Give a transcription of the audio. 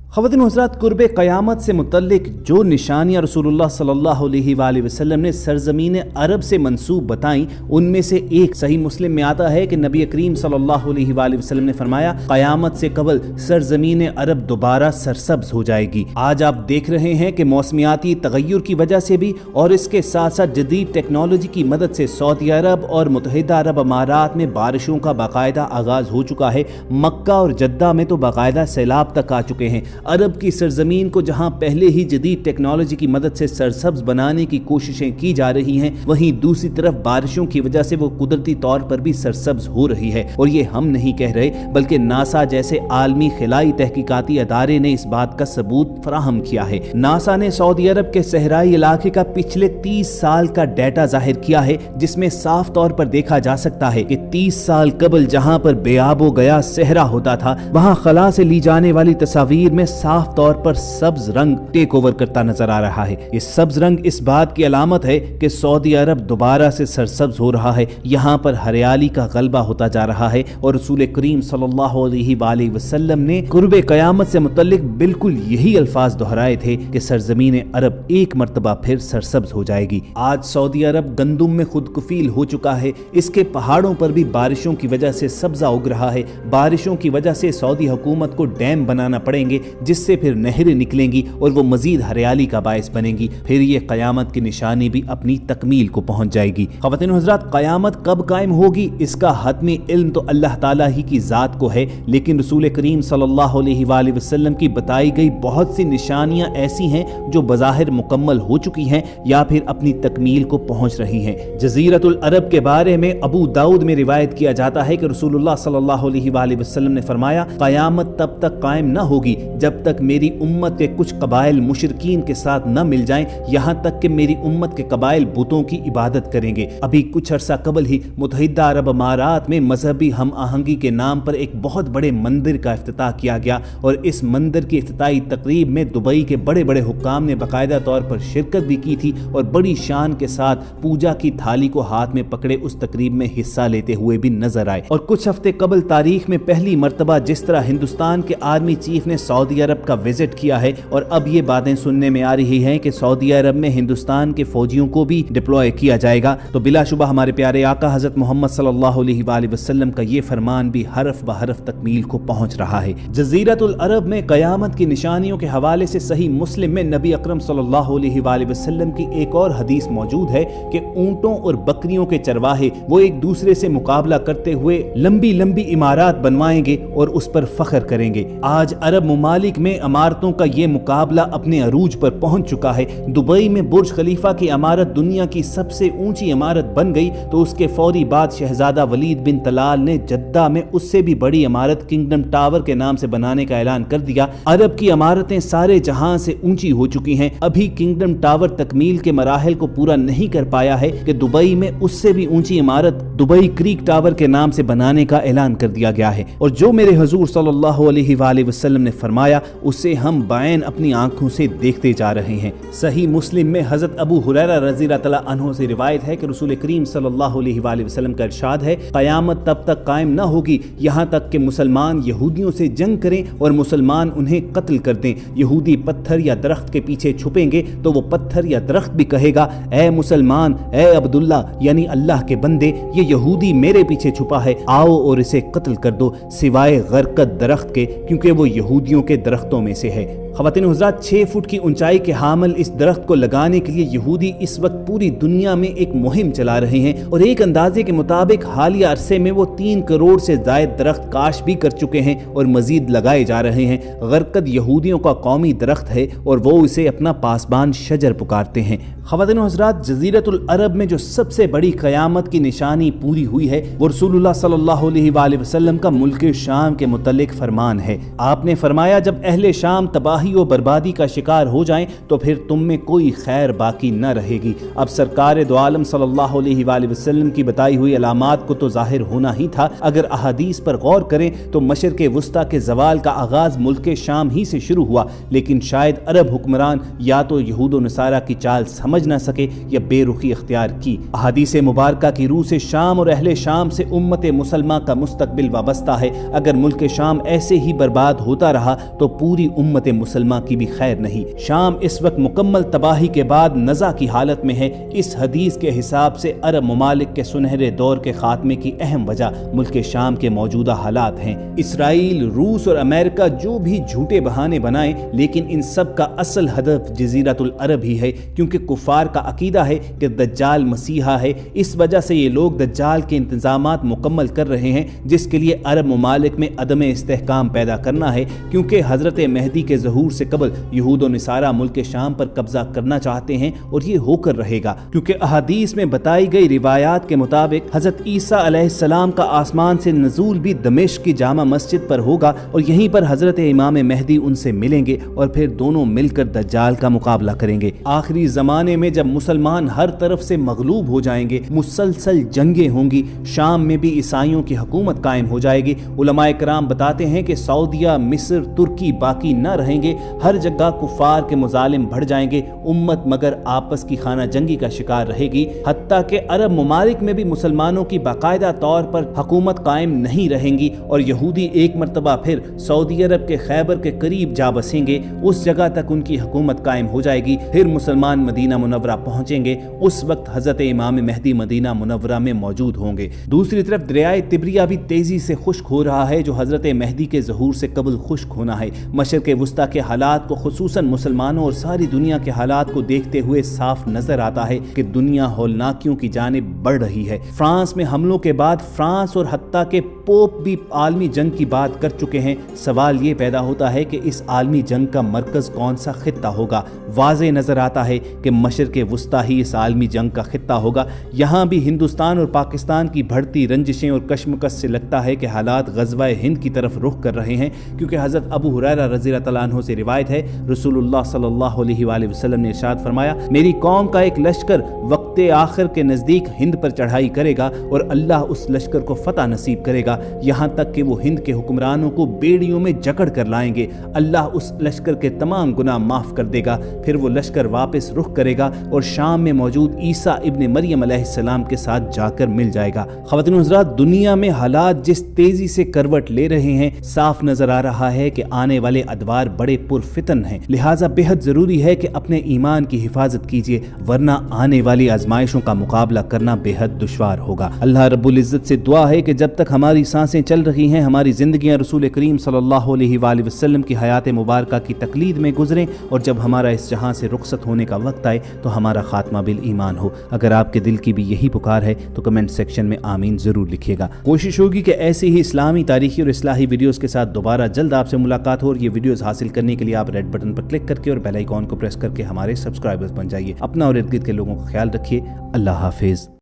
ख़वातीन हज़रात, कुर्ब क़यामत से मुतल्लिक जो निशानियाँ रसूलुल्लाह सल्लल्लाहु अलैहि वसल्लम ने सरज़मीन अरब से मंसूब बताईं, उनमें से एक सही मुस्लिम में आता है कि नबी करीम सल्लल्लाहु अलैहि वसल्लम ने फरमाया, क़यामत से कबल सरज़मीन अरब दोबारा सरसब्ज हो जाएगी। आज आप देख रहे हैं कि मौसमियाती तगय्युर की वजह से भी और इसके साथ साथ जदीद टेक्नोलॉजी की मदद से सऊदी अरब और मुत्तहिदा अरब अमारात में बारिशों का बाकायदा आगाज़ हो चुका है। मक्का और जद्दा में तो बाकायदा सैलाब तक आ चुके हैं। अरब की सरजमीन को जहां पहले ही जदीद टेक्नोलॉजी की मदद से सरसब्ज बनाने की कोशिशें की जा रही हैं, वहीं दूसरी तरफ बारिशों की वजह से वो कुदरती तौर पर भी सरसब्ज हो रही है। और ये हम नहीं कह रहे, बल्कि नासा जैसे आलमी खिलाई तहकीकाती अदारे ने इस बात का सबूत फराहम किया है। नासा ने सऊदी अरब के सहराई इलाके का पिछले 30 साल का डाटा जाहिर किया है, जिसमें साफ तौर पर देखा जा सकता है कि 30 साल कबल जहां पर बेआबो गया सहरा होता था, वहां खला से ली जाने वाली तस्वीर में साफ तौर पर सब्ज रंग टेक ओवर करता नजर आ रहा है। ये सब्ज रंग इस बात की अलामत है कि सऊदी अरब दोबारा से सरसब्ज हो रहा है। यहाँ पर हरियाली का गलबा होता जा रहा है। और रसूल करीम सल्लल्लाहु अलैहि वसल्लम ने कुर्ब क़यामत से मुतल्लिक बिल्कुल यही अल्फाज दोहराए थे कि सरजमीन अरब एक मर्तबा फिर सरसब्ज हो जाएगी। आज सऊदी अरब गंदुम में खुद कफील हो चुका है। इसके पहाड़ों पर भी बारिशों की वजह से सब्जा उग रहा है। बारिशों की वजह से सऊदी हुकूमत को डैम बनाना पड़ेंगे, जिससे फिर नहरें निकलेंगी और वो मजीद हरियाली का बायस बनेंगी। फिर ये क़यामत की निशानी भी अपनी तकमील को पहुंच जाएगी। ख़वातीन हज़रात, क़यामत कब कायम होगी इसका हतमी इल्म तो अल्लाह ताला ही की ज़ात को है, लेकिन रसूल करीम सल्लल्लाहु अलैहि वसल्लम की बताई गई बहुत सी निशानियां ऐसी हैं जो बज़ाहिर मुकम्मल हो चुकी हैं या फिर अपनी तकमील को पहुंच रही हैं। जज़ीरतुल अरब के बारे में अबू दाऊद में रिवायत किया जाता है कि रसूलुल्लाह सल्लल्लाहु अलैहि वसल्लम ने फरमाया, क़यामत तब तक कायम न होगी जब तक मेरी उम्मत के कुछ कबाइल मुशरिकीन के साथ न मिल जाएं, यहाँ तक कि मेरी उम्मत के कबाइल बुतों की इबादत करेंगे। अभी कुछ अरसा कबल ही मुत्तहिदा अरब अमारात में मजहबी हम आहंगी के नाम पर एक बहुत बड़े मंदिर का इफ्तिताह किया गया और इस मंदिर की इफ्तिताही तकरीब में दुबई के बड़े बड़े हुक्काम ने बाकायदा तौर पर शिरकत भी की थी और बड़ी शान के साथ पूजा की थाली को हाथ में पकड़े उस तकरीब में हिस्सा लेते हुए भी नजर आए। और कुछ हफ्ते कबल तारीख में पहली मर्तबा जिस तरह हिंदुस्तान के आर्मी चीफ ने सऊदी अरब का विजिट किया है और अब ये बातें सुनने में आ रही हैं कि सऊदी अरब में हिंदुस्तान के फौजियों को भी डिप्लॉय किया जाएगा, तो बिलाशुबा हमारे प्यारे आका हजरत मोहम्मद सल्लल्लाहु अलैहि वसल्लम का ये फरमान भी हरफ ब हरफ तकमील को पहुंच रहा है। जज़ीरतुल अरब में क़यामत की निशानियों के हवाले से सही मुस्लिम में नबी अकरम सल्लल्लाहु अलैहि वसल्लम की एक और हदीस मौजूद है कि ऊंटों और बकरियों के चरवाहे वो एक दूसरे से मुकाबला करते हुए लंबी लंबी इमारत बनवाएंगे और उस पर फख्र करेंगे। आज अरब मुमालिक में इमारतों का ये मुकाबला अपने अरूज पर पहुंच चुका है। दुबई में बुर्ज खलीफा की इमारत दुनिया की सबसे ऊंची इमारत बन गई तो उसके फौरी बाद शहजादा वलीद बिन तलाल ने जद्दा में उससे भी बड़ी इमारत किंगडम टावर के नाम से बनाने का ऐलान कर दिया। अरब की इमारतें सारे जहां से ऊंची हो चुकी हैं। अभी किंगडम टावर तकमील के मराहिल को पूरा नहीं कर पाया है कि दुबई में उससे भी ऊंची इमारत दुबई क्रीक टावर के नाम से बनाने का ऐलान कर दिया गया है। और जो मेरे हुजूर सल्लल्लाहु अलैहि वसल्लम ने फरमाया उसे हम बायन अपनी आंखों से देखते जा रहे हैं। सही मुस्लिम में हजरत अबू हुरैरा रज़ियल्लाहु तआला अन्हु से रिवायत है कि रसूल करीम सल्लल्लाहु अलैहि वसल्लम का इरशाद है, क़यामत तब तक कायम न होगी यहाँ तक कि मुसलमान यहूदियों से जंग करें और मुसलमान उन्हें कत्ल कर दें। यहूदी पत्थर या दरख्त के पीछे छुपेंगे तो वो पत्थर या दरख्त भी कहेगा, ए मुसलमान, ए अब्दुल्ला यानी अल्लाह के बंदे, ये यहूदी मेरे पीछे छुपा है, आओ और इसे कत्ल कर दो, सिवाय गरकत दरख्त के, क्योंकि वो यहूदियों के दरख्तों में से है। ख़वातीन हुज़रात, 6 फुट की ऊंचाई के हामिल इस दरख्त को लगाने के लिए यहूदी इस वक्त पूरी दुनिया में एक मुहिम चला रहे हैं और एक अंदाजे के मुताबिक हालिया अरसे में वो 3 करोड़ से ज़ायद दरख्त काश भी कर चुके हैं और मजीद लगाए जा रहे हैं। गरकत यहूदियों का कौमी दरख्त है और वो इसे अपना पासबान शजर पुकारते हैं। ख़वातीन हुज़रात, जज़ीरतुल अरब में जो सबसे बड़ी क़यामत की निशानी पूरी हुई है वो रसूलुल्लाह सल्लल्लाहु अलैहि वसल्लम का मुल्क शाम के मुतल्लिक फरमान है। आपने फरमाया, जब अहले शाम तबाही और बर्बादी का शिकार हो जाएं तो फिर तुम में कोई खैर बाकी न रहेगी। अब सरकार दो आलम सल्लल्लाहु अलैहि वसल्लम की बताई हुई अलामात को तो जाहिर होना ही था। अगर अहादीस पर गौर करें तो मशरिक़ वुस्ता के ज़वाल का आगाज़ मुल्क शाम ही से शुरू हुआ, लेकिन शायद अरब हुक्मरान या तो यहूद व नसारा की चाल समझ न सके या बेरुखी इख्तियार की। अहादीस मुबारका की रूह से शाम और अहले शाम से उम्मत मुसलमा का मुस्तकबिल वाबस्ता है। अगर मुल्क शाम ऐसे ही बर्बाद होता रहा تو پوری उम्मत मुसलमान की भी खैर नहीं। शाम इस वक्त मुकम्मल तबाही के बाद नज़ा की हालत में है। इस हदीस के हिसाब से अरब ममालिक के सुनहरे दौर के खात्मे की अहम वजह मुल्क शाम के मौजूदा हालात हैं। इसराइल, रूस और अमेरिका जो भी झूठे बहाने बनाएं, लेकिन इन सब का असल हदफ जजीरतुल अरब ही है, क्योंकि कुफार का अकीदा है कि दज्जाल मसीहा है। इस वजह से ये लोग दज्जाल के इंतजामात मुकम्मल कर रहे हैं, जिसके लिए अरब ममालिक में अदम इस्तेहकाम पैदा करना है, क्योंकि हजरत मेहदी के ज़हूर से कबल यहूद और निसारा मुल्क शाम पर कब्जा करना चाहते हैं, और ये होकर रहेगा, क्योंकि अहादीस में बताई गई रिवायात के मुताबिक हजरत ईसा अलैहिस्सलाम का आसमान से नज़ूल भी दमिश्क की जामा मस्जिद पर होगा, और यहीं पर हजरत इमाम मेहदी उनसे मिलेंगे और फिर दोनों मिलकर दज्जाल का मुकाबला करेंगे। आखिरी ज़माने में जब मुसलमान हर तरफ से मगलूब हो जाएंगे, मुसलसल जंगें होंगी, शाम में भी ईसाइयों की हुकूमत कायम हो जाएगी। उलमाए कराम बताते हैं कि सऊदिया, मिस्र, तुर्की बाकी न रहेंगे, हर जगह कुफार के मुजालिम बढ़ जाएंगे। उम्मत मगर आपस की खाना जंगी का शिकार रहेगी। हत्ता के अरब ममालिक में भी मुसलमानों की बाकायदा तौर पर हुकूमत कायम नहीं रहेंगी, और यहूदी एक मरतबा फिर सऊदी अरब के खैबर के करीब जा बसेंगे। उस जगह तक उनकी हुकूमत कायम हो जाएगी। फिर मुसलमान मदीना मुनव्वरा पहुंचेंगे। उस वक्त हजरत इमाम मेहदी मदीना मुनव्वरा में मौजूद होंगे। दूसरी तरफ दरियाए तिब्रिया भी तेजी से खुश्क हो रहा है, जो हजरत मेहदी के ज़हूर से कबल खुश्क होना है। मशरिक़ वुस्ता के हालात को, खुसूसन मुसलमानों और सारी दुनिया के हालात को देखते हुए साफ नजर आता है कि दुनिया हौलनाकियों की जानिब बढ़ रही है। फ्रांस में हमलों के बाद फ्रांस और हत्ता के पोप भी आलमी जंग की बात कर चुके हैं। सवाल ये पैदा होता है कि इस आलमी जंग का मरकज कौन सा खित्ता होगा। वाज़े नजर आता है कि मशरिक़ वुस्ता ही इस आलमी जंग का खित्ता होगा। यहाँ भी हिंदुस्तान और पाकिस्तान की बढ़ती रंजिशें और कशमकश से लगता है कि हालात ग़ज़वा हिंद की तरफ रुख कर रहे हैं, क्योंकि हज़रत अबू हुरैरा रज़ियल्लाहु तआला अन्हु से रिवायत है, रसूलुल्लाह सल्लल्लाहु अलैहि वसल्लम ने इरशाद फरमाया, मेरी कौम का एक लश्कर वक्ते आखिर के नज़दीक हिंद पर चढ़ाई करेगा और अल्लाह उस लश्कर को फतह नसीब करेगा, यहाँ तक कि वो हिंद के हुक्मरानों को बेड़ियों में जकड़ कर लाएंगे। अल्लाह उस लश्कर के तमाम गुनाह माफ़ कर देगा। फिर वो लश्कर वापस रुख करेगा और शाम में मौजूद ईसा इब्न मरियम अलैहिस्सलाम के साथ जाकर मिल जाएगा। ख़वातीन व हज़रात, दुनिया में हालात जिस तेज़ी से करवट ले रहे हैं, साफ नज़र आ रहा है कि आने वाले अदवार बड़े पुरफितन हैं। लिहाजा बेहद ज़रूरी है कि अपने ईमान की हिफाजत कीजिए, वरना आने वाली आजमाइशों का मुकाबला करना बेहद दुश्वार होगा। अल्लाह रब्बुल इज़्ज़त से दुआ है कि जब तक हमारी सांसें चल रही हैं, हमारी ज़िंदगियाँ रसूल करीम सल्लल्लाहु अलैहि वसल्लम की हयात मुबारका की तकलीद में गुजरें, और जब हमारा इस जहां से रुखसत होने का वक्त आए तो हमारा खात्मा बिल ईमान हो। अगर आपके दिल की भी यही पुकार है तो कमेंट सेक्शन में आमीन ज़रूर लिखिएगा। कोशिश होगी कि ऐसी ही इस्लामी, तारीखी और इस्लाही वीडियोज़ के साथ दोबारा जल्द आपसे मुलाकात हो। और ये वीडियोज़ हासिल करने के लिए आप रेड बटन पर क्लिक करके और बेल आइकॉन को प्रेस करके हमारे सब्सक्राइबर्स बन जाइए। अपना और इर्द गिर्द के लोगों का ख्याल रखिए। अल्लाह हाफिज़।